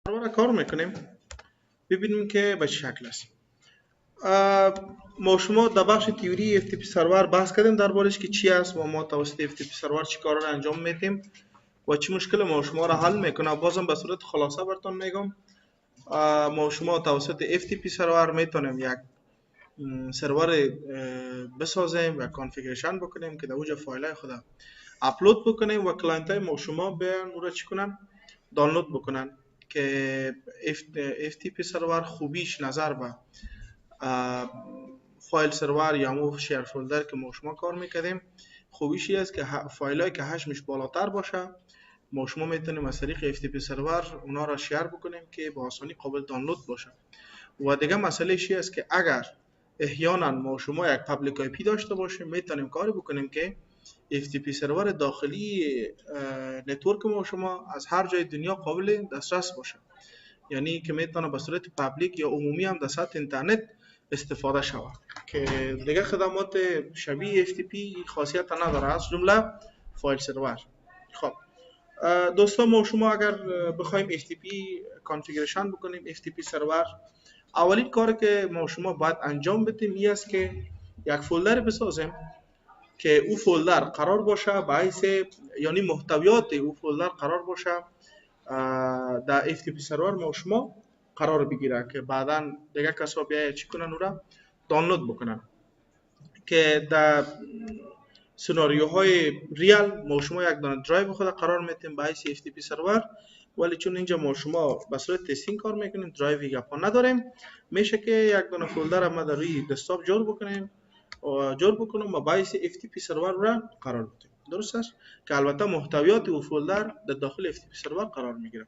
سرور کار میکنیم ببینیم که به چه شکل است. ما شما در بخش تیوری FTP سرور بحث کردیم دربارش که چی است و ما توسط FTP سرور چی کار را انجام میدیم و چی مشکل ما شما را حل میکنه. بازم به صورت خلاصه براتون میگم. ما شما توسط FTP سرور میتونیم یک سرور بسازیم و کانفیگریشن بکنیم که در اوج فایل خود اپلود بکنیم و کلاینت های ما شما بیان او را چی کنن، دانلود بکنن. که FTP سرور خوبیش نظر به فایل سرور یا مو شیر فولدر که ما شما کار میکردیم، خوبیش این است که فایلایی که حجمش بالاتر باشه ما شما میتونیم از طریق FTP سرور اونا را شیر بکنیم که با آسانی قابل دانلود باشه. و دیگه مسئله چی است که اگر احیانا ما شما یک پابلیک آی پی داشته باشیم میتونیم کاری بکنیم که FTP سرور داخلی نتورک ما شما از هر جای دنیا قابل دسترس باشه، یعنی که میتونه به صورت پابلیک یا عمومی هم در سطح اینترنت استفاده شود که دیگه خدمات شبیه FTP خاصیت نداره از جمله فایل سرور. خب دوستان ما شما اگر بخوایم FTP کانفیگریشن بکنیم FTP سرور، اولین کاری که ما شما باید انجام بدیم این است که یک فولدر بسازیم که او فولدر قرار باشه باعث یعنی محتویات او فولدر قرار باشه در FTP سرور ما شما قرار بگیره که بعدا دیگه کسا بیاید چی کنن او را دانلود بکنن. که در سناریوهای ریال ما شما یک دانه درایو خود قرار میتیم باعث FTP سرور، ولی چون اینجا ما شما به صورت تستینگ کار میکنیم درایو گپا نداریم، میشه که یک دانه فولدر ما در روی دسکتاپ جور بکنم و باعث FTP سرور را قرار بدیم. درست است که البته محتویات او فولدر در داخل FTP سرور قرار میگیره.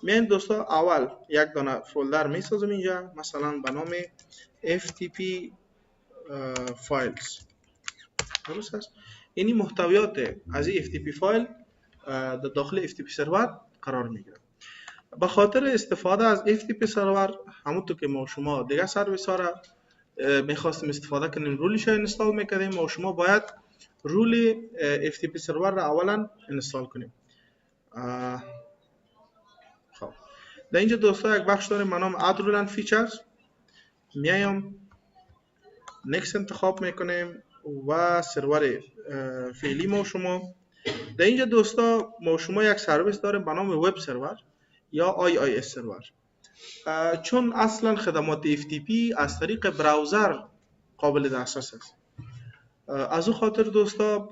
من دوستا اول یک دانه فولدر میسازم اینجا مثلا به نام FTP فایلز. درست است. یعنی محتویات از این FTP فایل در داخل FTP سرور قرار میگیره. به خاطر استفاده از FTP سرور همونطور که ما شما دیگه سرویس ها را میخواستیم استفاده کنیم رولش را اینستال میکردیم، ما شما باید رول FTP سرور را اولا اینستال کنیم. خب در اینجا دوستا یک بخش داریم به نام Add Rule and Features. میایم Next انتخاب میکنیم و سرور فعلی ما شما. در اینجا دوستا ما شما یک سرویس داریم به نام وب سرور یا IIS سرور. چون اصلا خدمات FTP از طریق براوزر قابل دسترس است، از او خاطر دوستا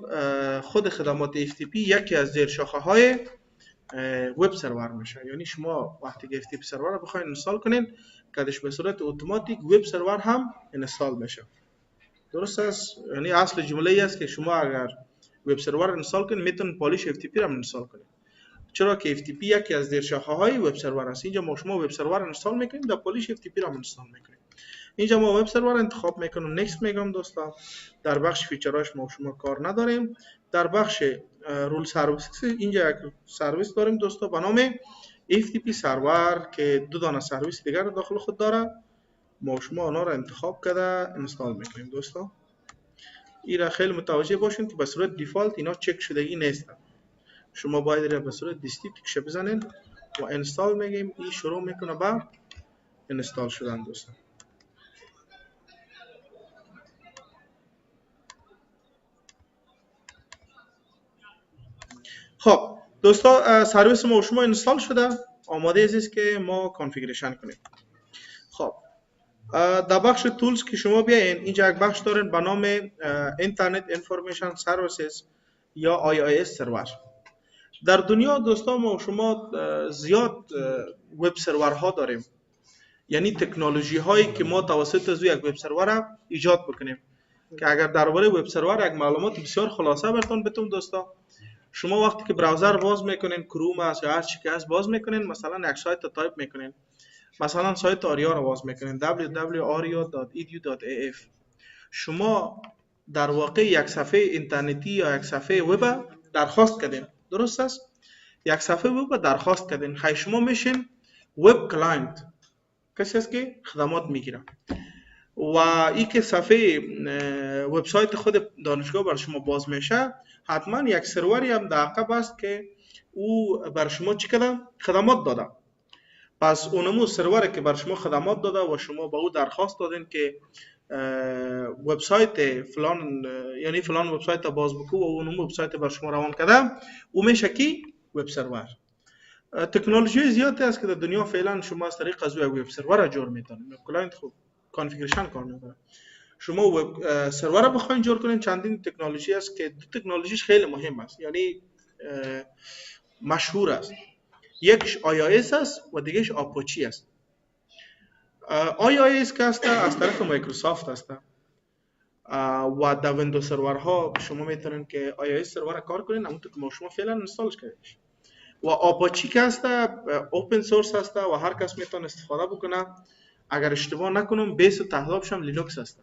خود خدمات FTP یکی از زیر شاخه های وب سرور میشه. یعنی شما وقتی که FTP سرور رو بخواید اینستال کنین کدش به صورت اتوماتیک وب سرور هم اینستال میشه. درست است. یعنی اصل جمله ای است که شما اگر وب سرور اینستال کنید میتونید پالیش FTP رو اینستال کنید، چرا که FTP یکی از زیر شاخه های وب سرور است. اینجا ما شما وب سرور اینستال میکنیم در پالیش FTP رو اینستال میکنیم. اینجا ما وب سرور انتخاب میکنم نکست میگم دوستا. در بخش فیچراش ما شما کار نداریم. در بخش رول سرویس اینجا یک سرویس داریم دوستا به نام FTP سرور که دو دانه سرویس دیگر داخل خود داره. ما شما اونا رو انتخاب کرده اینستال میکنیم دوستا. این را خیلی متوجه باشین که به صورت دیفالت اینا چک شدگی نیستن، شما باید را به صورت دیستی تکشه بزنین و اینستال میگیم. این شروع میکنه با اینستال شدن دوستا. خب دوستا سرویس ما شما اینستال شده، آماده است که ما کانفیگریشن کنیم. خب در بخش تولز که شما بیاین اینجا یک بخش دارین به نام اینترنت انفورمیشن سرویسز یا IIS سرور. در دنیا دوستا ما شما زیاد وب سرورها داریم، یعنی تکنولوژی هایی که ما توسط از یک وب سرور ایجاد بکنیم. که اگر درباره وب سرور یک معلومات بسیار خلاصه براتون بدم دوستا، شما وقتی که براوزر باز میکنین، کروم است یا هر چی که است باز میکنین، مثلا یک سایت رو تایپ میکنین، مثلا سایت آریا رو باز میکنین www.aria.edu.af، شما در واقع یک صفحه اینترنتی یا یک صفحه وب درخواست کردین. درست است. یک صفحه وب درخواست کردین، خیلی شما میشین وب کلاینت، کسی است که خدمات میگیره و این که صفحه وبسایت خود دانشگاه بر شما باز میشه، حتما یک سروری هم در عقب است که او بر شما چی کده خدمات داده. پس اونمو سرور که بر شما خدمات داده و شما به او درخواست دادین که وبسایت فلان یعنی فلان وبسایت تا باز بکو و اونمو وبسایت بر شما روان کردم، او میشه کی وب سرور. تکنولوژی زیادی است که در دنیا فعلا شما از طریق از وب سرور جور میتونید. کلاینت خوب کانفیگریشن کار میکنه. شما وب سرور بخواید جور کنین، چندین تکنولوژی است که دو تکنولوژیش خیلی مهم است، یعنی مشهور است. یکش iOS است و دیگهش آپاچی است. iOS که است از طرف مایکروسافت است و در ویندوز سرورها شما میتونید که iOS سرور کار کنین، همونطور که ما شما فعلا انستالش کردید. و آپاچی که است اوپن سورس است و هر کس میتونه استفاده بکنه. اگر اشتباه نکنم بیس و تحتابش هم لینوکس است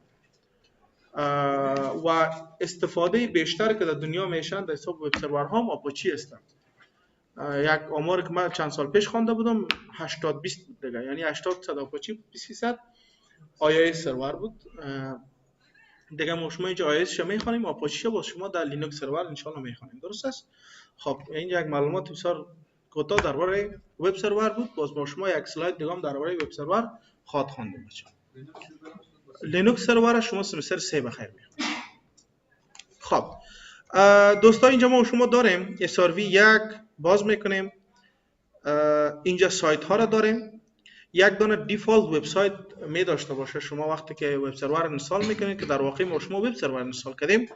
و استفاده بیشتر که در دنیا میشن در حساب وب سرورها هم آپاچی است. یک آمار که من چند سال پیش خوانده بودم 80 20 بود دیگه، یعنی 80% آپاچی 20% iOS سرور بود دیگه. ما شما اینجا iOS شما میخوانیم، آپاچی با شما در لینوکس سرور ان شاء الله میخوانیم. درست است؟ خب اینجا یک معلومات بسیار کوتاه درباره وب سرور بود. باز با شما یک اسلاید دیگه هم درباره وب سرور خواهد خواندیم. لینوکس سرور شما سمستر 3 بخیر میخوام. خب دوستان اینجا ما شما داریم SRV 1 باز میکنیم. اینجا سایت ها را داریم. یک دانه دیفالت وبسایت می داشته باشه. شما وقتی که وب سرور انستال میکنید که در واقع ما شما وب سرور انستال کردیم،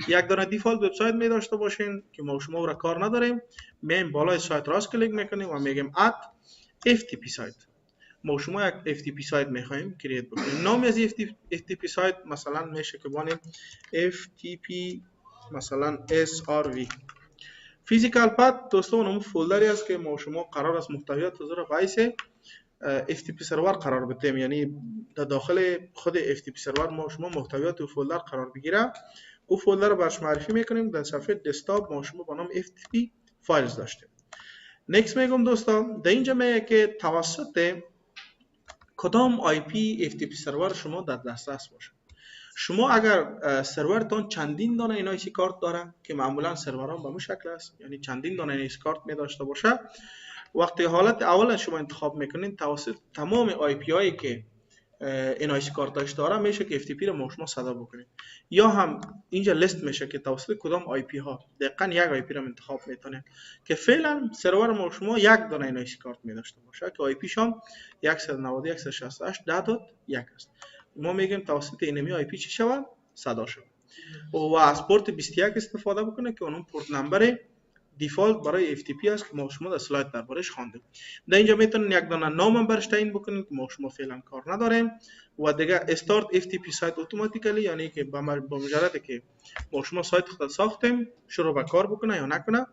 یک دانه دیفالت وبسایت می داشته باشین که ما شما را کار نداریم. میایم بالای سایت راست کلیک میکنیم و میگیم اد FTP سایت. ما شما یک FTP سایت میخوایم کرییت بکنیم. نام از FTP سایت مثلا میشه که بانیم FTP مثلا SRV. فیزیکال پد دوستان اون فولدری است که ما شما قرار است محتویات را باعث FTP سرور قرار بدیم، یعنی در داخل خود FTP سرور ما شما محتویات و فولدر قرار بگیره. او فولدر رو برش معرفی میکنیم. در صفحه دسکتاپ ما شما با نام FTP فایلز داشتیم. نیکست میگم دوستان در اینجا میگه که توسط کدام IP FTP سرور شما در دسترس باشه. شما اگر سرورتان چندین دانه اینایسی کارت داره که معمولا سروران به مو شکل است، یعنی چندین دانه اینایسی کارت می داشته باشه، وقتی حالت اول شما انتخاب میکنین توسط تمام آی پی هایی که اینایسی کارت داره میشه که FTP رو ما شما صدا بکنید، یا هم اینجا لیست میشه که توسط کدام آی پی ها دقیقاً یک آی پی رو انتخاب میتونید که فعلا سرور ما شما یک دانه اینایسی کارت می داشته باشه که آی پی شام 192.168.1 است. ما میگیم توسط اینمی آی پی چی شود؟ صدا شود و از پورت 21 استفاده بکنه که اون پورت نمبر دیفالت برای FTP است که ما شما در اسلاید دربارش خواندیم. در اینجا میتونید یک دانه نام برش تعیین بکنید که ما شما فعلا کار نداریم و دیگه استارت FTP سایت اتوماتیکلی، یعنی که با مجرد که ما شما سایت خود ساختیم شروع به کار بکنه یا نکنه.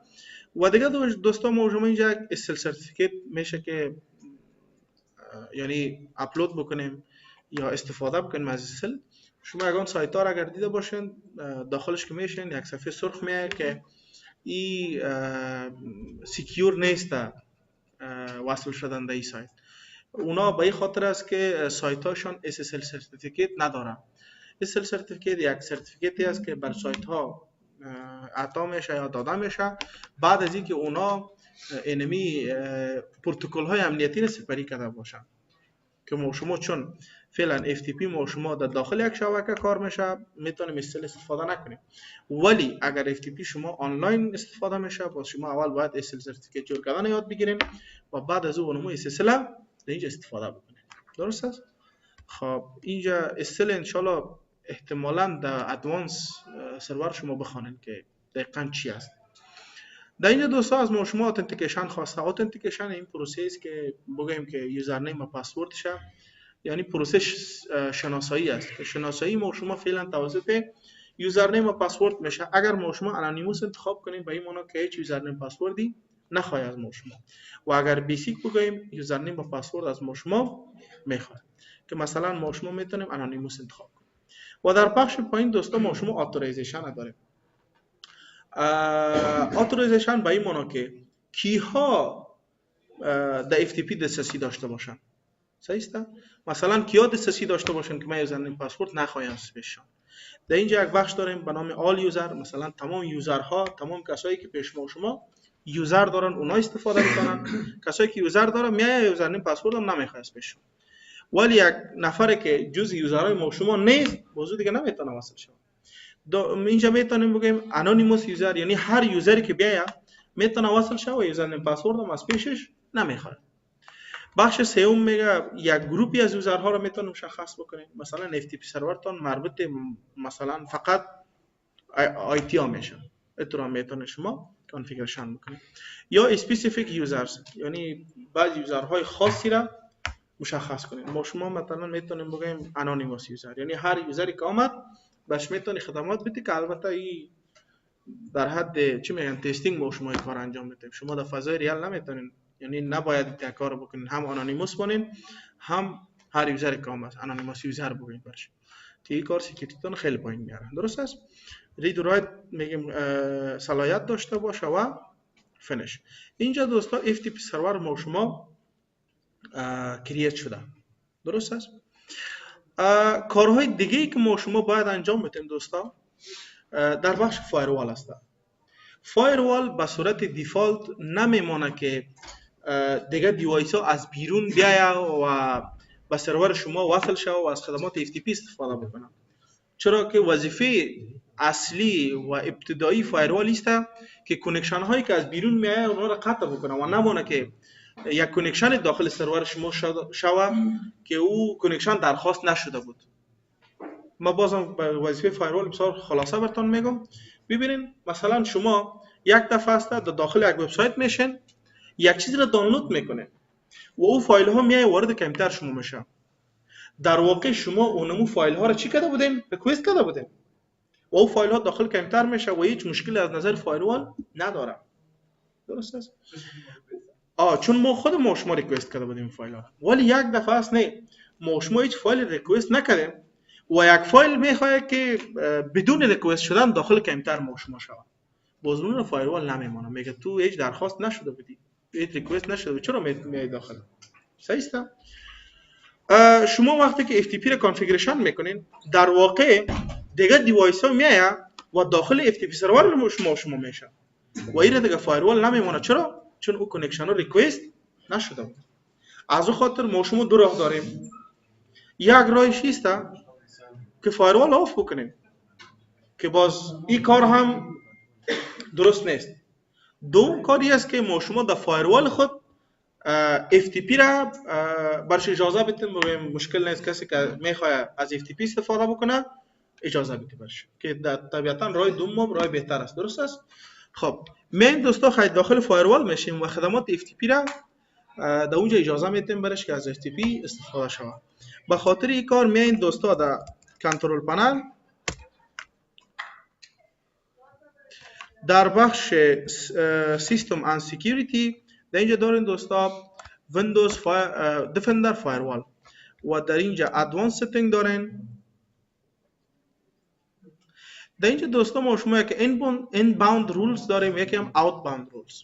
و دیگه دوستان ما شما اینجا یک SSL سرتیفیکیت میشه که یعنی اپلود بکنیم یا استفاده بکنیم از SSL. شما اگه سایت ها را اگر دیده باشین داخلش که میشین یک صفحه سرخ میاد که ای سیکیور نیست وصل شدن در این سایت. اونا به این خاطر است که سایت هاشون SSL سرتیفیکیت ندارن. SSL سرتیفیکیت یک سرتیفیکیتی است که بر سایت ها عطا میشه یا داده میشه بعد از اینکه اونا اینمی پروتکل های امنیتی را سپری کرده باشن که ما شما چون فعلا FTP ما شما در داخل یک شبکه کار میشه میتونیم استفاده نکنیم، ولی اگر FTP شما آنلاین استفاده میشه باز شما اول باید SSL سرتیفیکیت جور کردن یاد بگیریم و بعد از اون SSL در اینجا استفاده بکنیم. درست است؟ خب اینجا SSL انشالله احتمالاً در ادوانس سرور شما بخوانید که دقیقاً چی است. در اینجا دوستا از ما شما اتنتیکیشن خواسته. اتنتیکیشن این پروسه است که بگیم که یوزرنیم و پسوردش، یعنی پروسه شناسایی است که شناسایی ما شما فعلا توسط یوزرنیم و پسورد میشه. اگر ما شما انونیموس انتخاب کنیم به این معنی که هیچ یوزرنیم پسوردی نخواه از ما شما، و اگر بیسیک بگیم یوزرنیم و پسورد از ما شما میخواد که مثلا ما شما میتونیم انونیموس انتخاب کنیم. و در بخش پایین دوستا ما شما اتوریزیشن داریم. اتوریزیشن به این معنی که کیها در FTP دسترسی داشته باشن. صحیح است؟ مثلا کیا دسترسی داشته باشن که من یوزرنیم پسورد نخواهم بشن. در اینجا یک بخش داریم به نام آل یوزر، مثلا تمام یوزرها، تمام کسایی که پیش ما شما یوزر دارن اونا استفاده میکنن. کسایی که یوزر دارن میای یوزرنیم پسورد هم نمیخواد اسمش، ولی یک نفری که جز یوزرهای ما شما نیست موضوع دیگه نمیتونه وصل شه. اینجا میتونیم بگیم انونیموس یوزر، یعنی هر یوزری که بیاید میتونه وصل شه و یوزرنیم پسورد هم از پیشش نمیخواد. بخش سوم میگه یک گروپی از یوزرها رو میتونیم مشخص بکنیم. مثلا FTP سرورتون مربوط مثلا فقط IT ها میشه، اترا میتونه شما کانفیگریشن بکنید. یا اسپسیفیک یوزرز، یعنی بعضی یوزرهای خاصی را مشخص کنید. ما شما مثلا میتونیم بگیم انونیموس یوزر، یعنی هر یوزری که آمد باش میتونی خدمات بدی که البته این در حد چی میگن تستینگ ما شما این کار انجام بدیم. شما در فضای ریال نمیتونین، یعنی نباید این کار بکنین، هم انونیموس بونین هم هر یوزری که آمد انونیموس یوزر بگین برش. این کار سکیوریتیتون خیلی پایین میاره. درست است؟ رید و رایت میگیم صلاحیت داشته باشه و فینیش. اینجا دوستا FTP سرور ما شما کرییت شده. درست است؟ کارهای دیگه ای که ما شما باید انجام بدیم دوستا در بخش فایروال است. فایروال به صورت دیفالت نمیمونه که دیگه دیوایس ها از بیرون بیاید و به سرور شما وصل شود و از خدمات FTP استفاده بکنه. چرا که وظیفه اصلی و ابتدایی فایروال است که کانکشن هایی که از بیرون میاد اونها را قطع بکنه و نمونه که یک کانکشن داخل سرور شما شود که او کانکشن درخواست نشده بود. ما بازم به وظیفه فایروال بسیار خلاصه براتون میگم. ببینید مثلا شما یک دفعه است در داخل یک وبسایت میشین، یک چیزی را دانلود میکنه و او فایل ها میای وارد کامپیوتر شما میشه. در واقع شما اونمو فایل ها را چی کرده بودین؟ ریکوست کرده بودین و او فایل ها داخل کامپیوتر میشه و هیچ مشکلی از نظر فایروال نداره. درست است؟ چون ما خود ما شما ریکوست کرده بودیم فایل ها، ولی یک دفعه است نه، ما شما هیچ فایل ریکوست نکردیم و یک فایل میخواد که بدون ریکوست شدن داخل کامپیوتر ما شما شود. بازمون فایروال نمیمونه، میگه تو هیچ درخواست نشده بودی، هیچ ریکوست نشده بود، چرا میای داخل؟ صحیح است؟ شما وقتی که FTP را کانفیگریشن میکنین در واقع دیگه دیوایس ها میاد و داخل FTP سرور شما میشه و این دیگه فایروال نمیمونه. چرا؟ چون او کانکشن ها ریکوست نشده بود. از او خاطر ما شما دو راه داریم. یک راهش است که فایروال آف بکنیم که باز این کار هم درست نیست. دوم کاری است که ما شما در فایروال خود FTP را برش اجازه بدیم. مشکل نیست، کسی که میخواد از FTP استفاده بکنه اجازه بدید برش، که طبیعتا راه دوم راه بهتر است. درست است؟ خب من دوستا خیلی داخل فایروال میشیم و خدمات FTP را در اونجا اجازه میدیم برش که از FTP استفاده شود. به خاطر این کار میاین دوستا در کنترل پنل در بخش سیستم اند سکیوریتی در اینجا دارین دوستا ویندوز دیفندر فایروال و در اینجا ادوانس ستینگ دارین. در اینجا دوستا ما شما یک اینباوند رولز داریم، یکی هم آوتباوند رولز.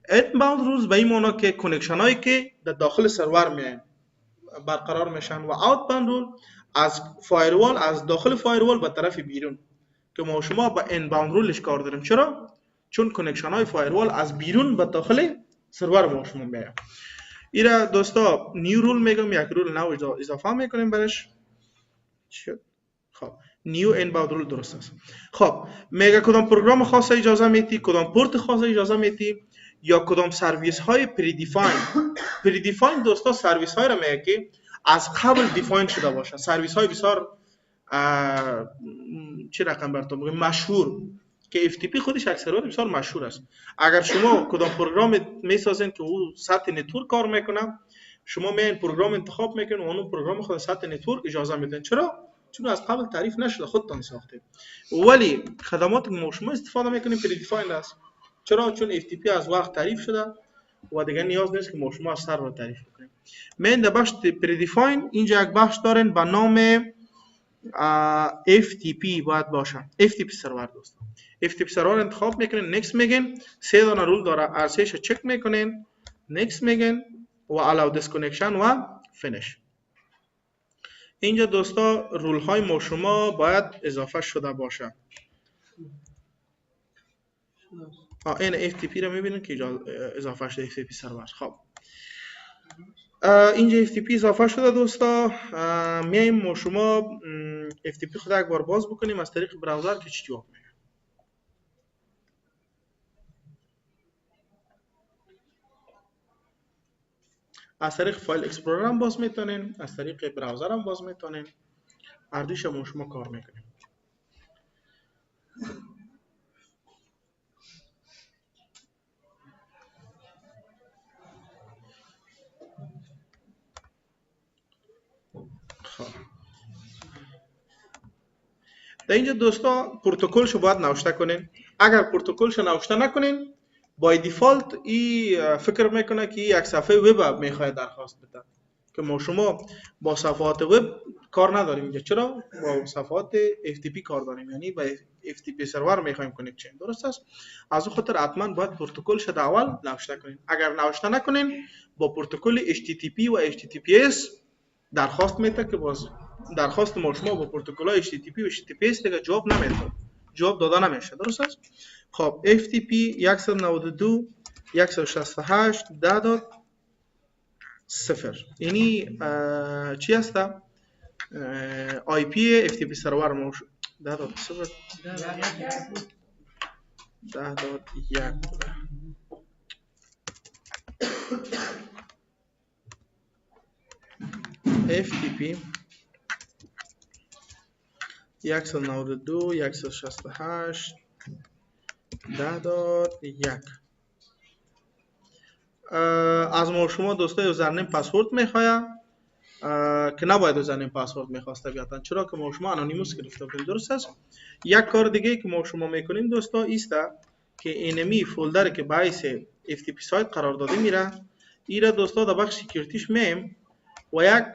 اینباوند رولز به این معنی که کانکشن هایی که در داخل سرور میان برقرار میشن و آوتباوند رول از فایروال، از داخل فایروال به طرف بیرون، که ما شما با اینباوند رولش کار داریم. چرا؟ چون کانکشن های فایروال از بیرون به داخل سرور ما شما میاد. اینا دوستا نیو رول میگم، یک رول نو اضافه میکنیم برش. خب نیو اینباوند رول درست است. خب میگه کدام پروگرام خاص اجازه میدی، کدام پورت خاص اجازه میدی، یا کدام سرویس های پریدیفاین دوستا سرویس های را میگه که از قبل دیفاین شده باشه. سرویس های بسیار چه رقم براتون بگم مشهور که FTP خودش یک سرور بسیار مشهور است. اگر شما کدام پروگرام میسازین که او سطح نتورک کار میکنه، شما میین پروگرام انتخاب میکنین و اون پروگرام خود سطح نتورک اجازه میدین. چرا؟ چون از قبل تعریف نشده، خودتان ساخته. ولی خدمات که ما شما استفاده میکنیم پریدیفاین است. چرا؟ چون FTP از وقت تعریف شده و دیگه نیاز نیست که ما شما از سر رو تعریف کنیم. من در بخش پریدیفاین اینجا یک بخش دارن به نام FTP باید باشه. FTP سرور دوستان. FTP سرور انتخاب میکنین، next میگین، 3 دانه رول داره، ارسیش چک میکنین، next میگین و allow disconnection و finish. اینجا دوستا رول های ما شما باید اضافه شده باشه. این FTP رو میبینید که اضافه شده FTP سرور. خب اینجا FTP اضافه شده دوستا. میایم ما شما FTP خود یک بار باز بکنیم از طریق براوزر که چی جواب میده. از طریق فایل اکسپلورر هم باز میتونین، از طریق براوزر هم باز میتونین، هر دوش ما شما کار میکنیم. خب در اینجا دوستا پروتکلشو باید نوشته کنین. اگر پروتکلشو نوشته نکنین بای دیفالت ای فکر میکنه که یک صفحه وب میخواد درخواست بده که ما شما با صفحات وب کار نداریم اینجا. چرا؟ با صفحات FTP کار داریم، یعنی با FTP سرور میخوایم کانکشن. درست است؟ از اون خاطر حتما باید پروتکلش در اول نوشته کنین. اگر نوشته نکنین با پروتکل HTTP و HTTPS درخواست میده که باز درخواست ما شما با پروتکل HTTP و HTTPS دیگه جواب نمیده، جواب داده نمیشه. درست است؟ خب FTP 192.168.10.0 یعنی چی هست؟ IP FTP سرور ما 10.0 10.1 FTP 192.168.10.1 از ما شما دوستا یوزرنیم پسورد میخواد که نباید یوزرنیم پسورد میخواست طبیعتا، چرا که ما شما انونیموس گرفته بودیم. درست است؟ یک کار دیگه که ما شما میکنیم دوستا ایست که اینمی فولدر که باعث FTP سایت قرار داده میره ایره دوستا در بخش سکیوریتیش میم و یک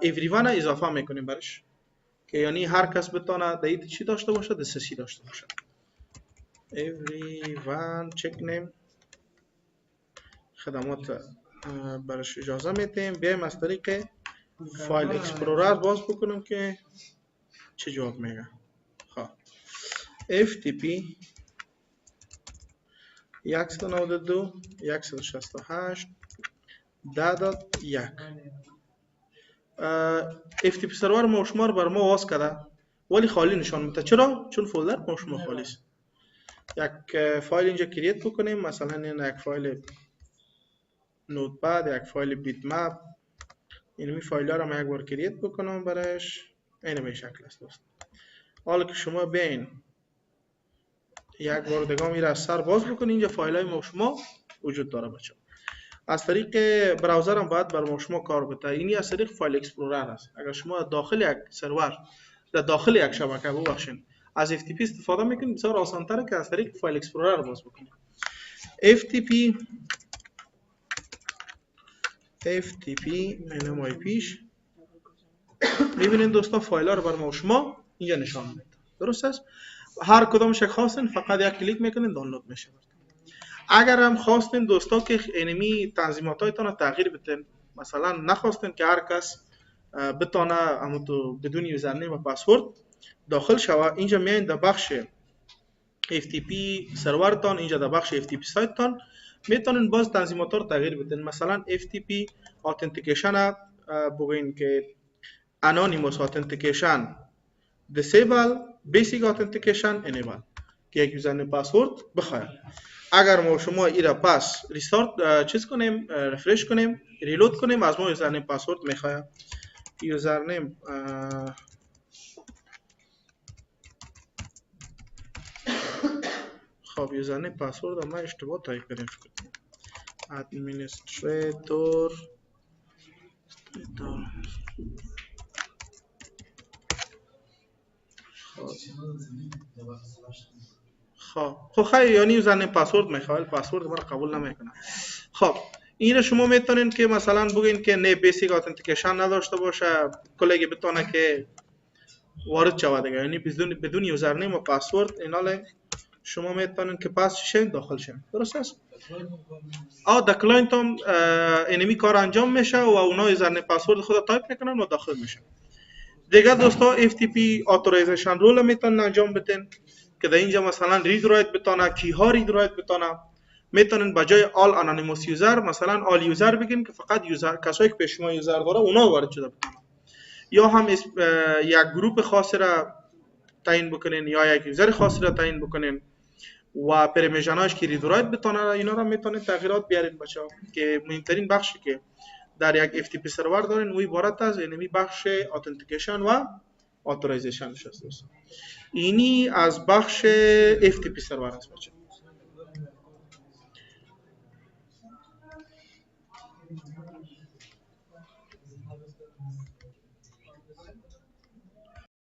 everyone اضافه میکنیم برش که یعنی هر کس بتونه دایت چی داشته باشه، دسترسی داشته باشه. everyone check name خدمات برش اجازه میتیم. بیایم از طریق فایل اکسپلورر باز بکنیم که چه جواب میگه. خب FTP 192.168.10.1 FTP سرور ما شما بر ما واس کرده ولی خالی نشان میده. چرا؟ چون فولدر ما شما خالی است. یک فایل اینجا کرییت بکنیم، مثلا این یک فایل نوتپد، یک فایل بیت مپ، این فایل ها رو من یک بار کرییت بکنم برش. این به شکل است دوست. حالا که شما بین یک بار دیگه میره از سر باز بکنید، اینجا فایل های ما شما وجود داره بچه. از طریق براوزر هم باید بر ما شما کار بده. اینی از طریق فایل اکسپلورر است. اگر شما داخل یک سرور در داخل یک شبکه ببخشید از FTP استفاده میکنید بسیار آسان تره که از طریق فایل اکسپلورر باز بکنید. FTP اینم آی پیش میبینید دوستا فایل ها رو بر ما شما اینجا نشان میده. درست است؟ هر کدامش خواستین فقط یک کلیک میکنین دانلود میشه. اگر هم خواستین دوستا که اینمی تنظیمات هایتان رو تغییر بدین، مثلا نخواستین که هر کس بتونه همونطور بدون یوزرنیم و پسورد داخل شوه، اینجا میاین در بخش FTP سرورتان، اینجا در بخش FTP سایتتان میتونین باز تنظیمات رو تغییر بدین. مثلا FTP authentication بگوین که anonymous authentication disable basic authentication enable که یک یوزرنیم پسورد بخواید. اگر ما شما ایرا پس ریستارت چیز کنیم، رفرش کنیم، ریلود کنیم، از ما یوزرنیم پسورد میخواد. یوزرنیم خب یوزرنیم پسورد ما اشتباه تایپ کردیم فکر کنم. ادمنستریتور خب خیلی یعنی یوزرنیم پسورد میخواد، پسورد ما قبول نمیکنه. خب این شما میتونین که مثلا بگین که نه بیسیک اتنتیکیشن نداشته باشه، کلیگی بتونه که وارد شود دیگه، یعنی بدون یوزرنیم و پسورد اینا شما میتونین که پاس شین داخل شین. درست است؟ در کلاینت هم اینمی کار انجام میشه و اونا یوزرنیم پسورد خود تایپ میکنن و داخل میشن. دیگه دوستا FTP authorization رول میتونن انجام بدین. که در اینجا مثلا رید رایت بتانه، کی ها رید رایت بتانه. میتونن به جای آل انونیموس یوزر مثلا آل یوزر بگین که فقط یوزر کسایی که پیش شما یوزر داره اونا وارد شده بتونن. یا هم یک گروپ خاصی را تعیین بکنین یا یک یوزر خاصی را تعیین بکنین و پرمیشناش که رید رایت بتونه اینا را میتونین تغییرات بیارین بچه‌ها. که مهمترین بخشی که در یک FTP سرور دارین و عبارت از اینمی بخش اتنتیکیشن و اتورایزیشن است. اینی از بخش FTP سرور است بچه‌ها.